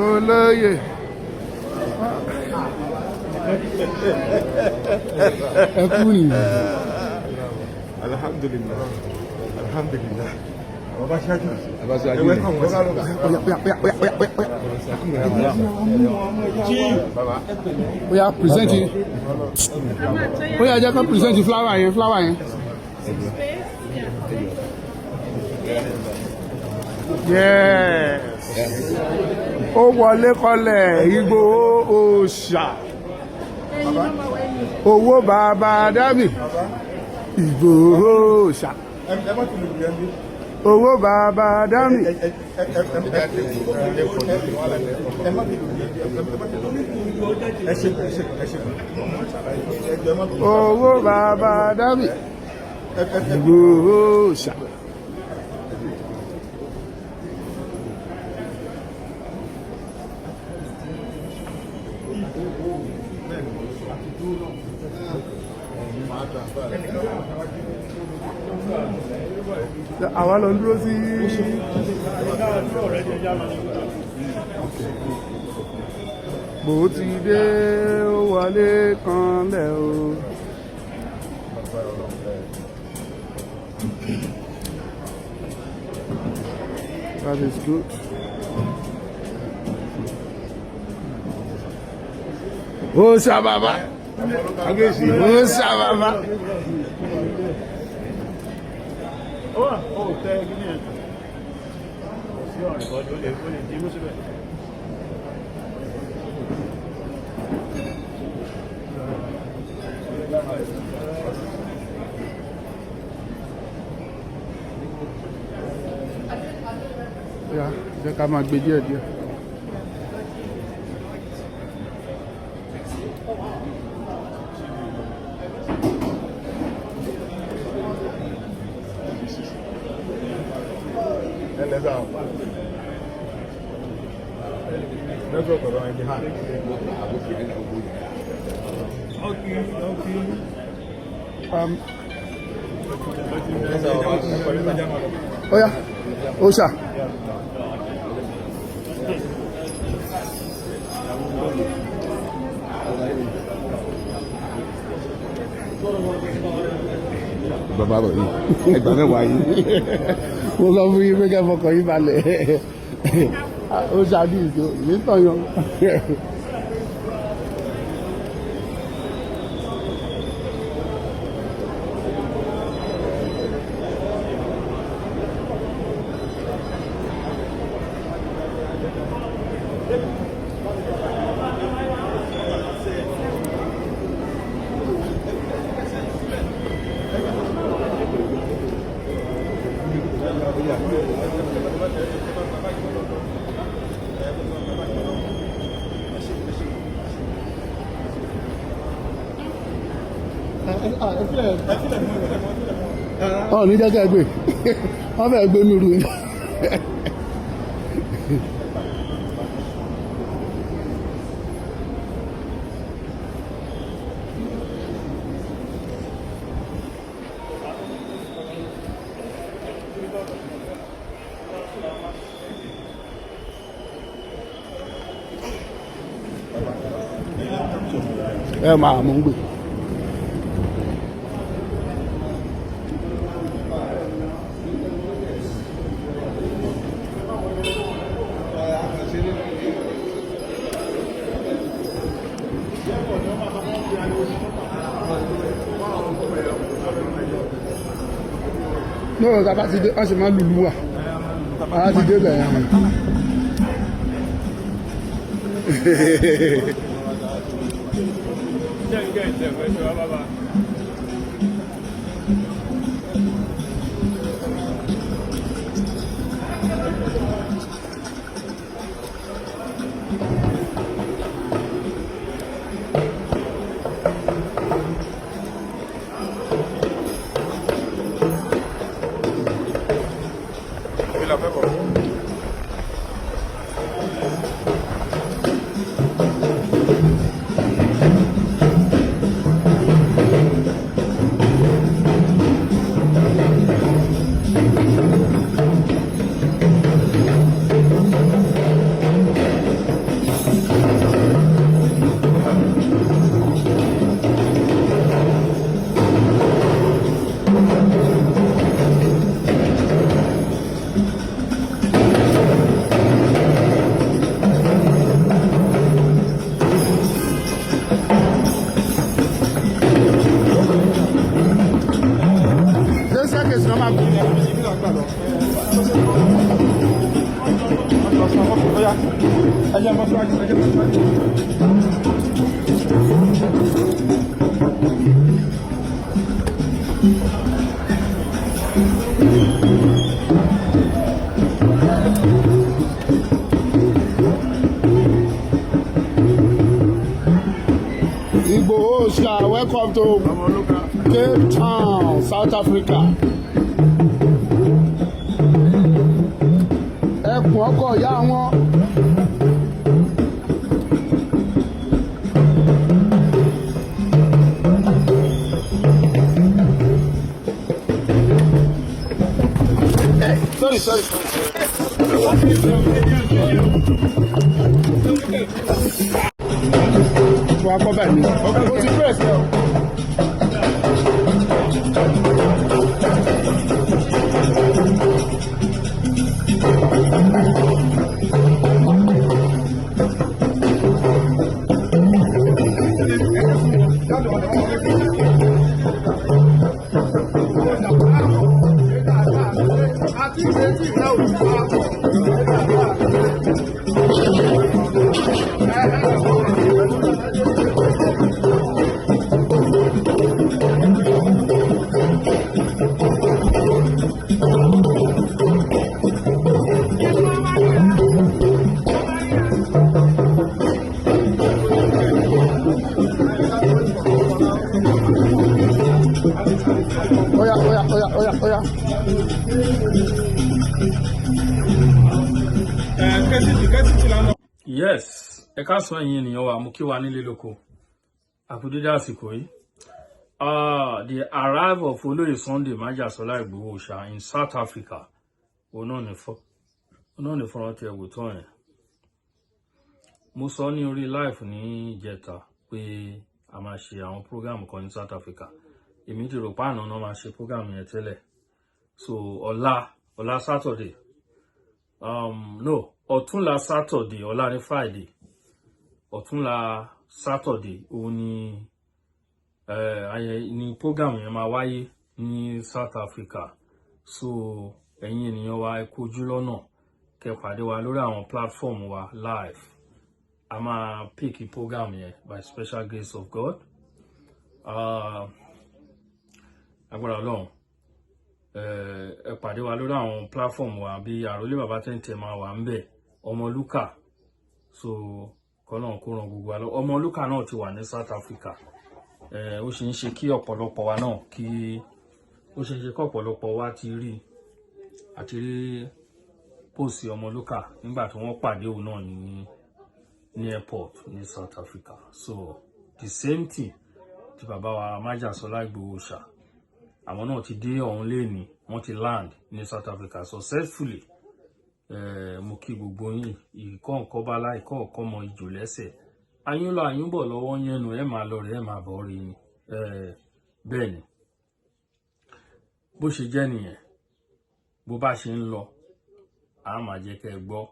Oloye. Ẹ kú nìyí. Alhamdulillah. Alhamdulillah. Baba ṣáájú. Oya present it. Oya jẹ́ kó present flower yẹn. Yes. Ó wọlé kọlẹ̀ Igboho òòṣà. Owó bàbá Dámì. Igboho òòṣà. Owó bàbá Dámì. Owó bàbá Dámì. Igboho òòṣà. Àwa lọ dúró sí bó ti dé ó wọlé kanlẹ̀ o. That is good. Ó sábàbà. Ó sábàbà. Tẹ́ gíní ẹ̀tọ́ sí ọ̀rìn bọ́dí ó lè dínú síbẹ̀. Ya, jẹ́ ká máa gbé díẹ̀ díẹ̀. Oya, Osha. Bàbá bọ̀ yìí, ẹgbàá mẹ́wàá yìí. Mo sọ fún yín pé kẹ́ fọkàn yín balẹ̀. Ó ṣáájú ìṣó, ìwé tàn yan. Ọ̀ ní jẹ́ ká gbé wọ́n fẹ́ gbé mi rú. Ẹ máa mú gbé. No, tá ti dé, wọ́n sì máa lùlù wà. A ti dé bẹ̀rẹ̀ àwọn. Oya, ẹjẹ mọ síwájú, ẹjẹ mọ síwájú. Igboho, welcome to Cape Town, South Africa. Ẹkùn ọkọ ìyá wọn. Sorry. Wọ́n á kọ́ bẹ́ẹ̀ ni. Ó ti press ẹ̀ o. Oya. Yes, ẹ káàsán ẹ̀yin ènìyàn wa, mo kí wa nílé lóko. Àkúdédé àsìkò yìí. The arrival of Oloye Sunday Májàsọ́lá Igboho in South Africa. Òun náà ní fọ́nrán tí ẹ wò tán yẹn. Mo sọ ní orí live ní ìjẹta pé a máa ṣe àwọn program kan ní South Africa. Èmi ti rò páànà náà máa ṣe program yẹn tẹ́lẹ̀. So ọ̀la Saturday. No, ọ̀túnla Saturday, ọ̀la ní Friday. Ọ̀túnla Saturday òun ni program yẹn máa wáyé ní South Africa. So ẹ̀yin ènìyàn wa ẹ kú ojú lọ́nà kẹ́ pàdé wa lórí àwọn platform wa live. A máa pick program yẹn by special grace of God. Agbára Ọlọ́run. Ẹ pàdé wa lórí àwọn platform wa bí Àrólé Bàbá Tẹ́ntẹ́ máa wà ńbẹ̀, Ọmọlúkà. So kọ́nà kó ràn gbogbo wa lọ. Ọmọlúkà náà ti wà ní South Africa. Ó ṣe ń ṣe kí ọ̀pọ̀lọpọ̀ wa náà ọ̀pọ̀lọpọ̀ wa ti rí pósì Ọmọlúkà nígbà tí wọ́n pàdé òun náà ní airport ní South Africa. So the same thing tí bàbá wa Májàsọ́lá Igboho àwọn náà ti dé ọ̀hún lẹ́ni, wọ́n ti land ní South Africa successfully. Mo kí gbogbo yín, ìkọ́ nǹkan bá láì kọ́ ọ̀kọ́ mọ ìjò lẹ́sẹ̀. Ayún lọ ayún bọ̀ lọ́wọ́ yẹnu, ẹ máa lọ rẹ̀ ẹ máa bọ̀ rí ni. Bẹ́ẹ̀ ni bó ṣe jẹ́ nìyẹn. Bó bá ṣe ń lọ, a máa jẹ́ kẹ́ gbọ́.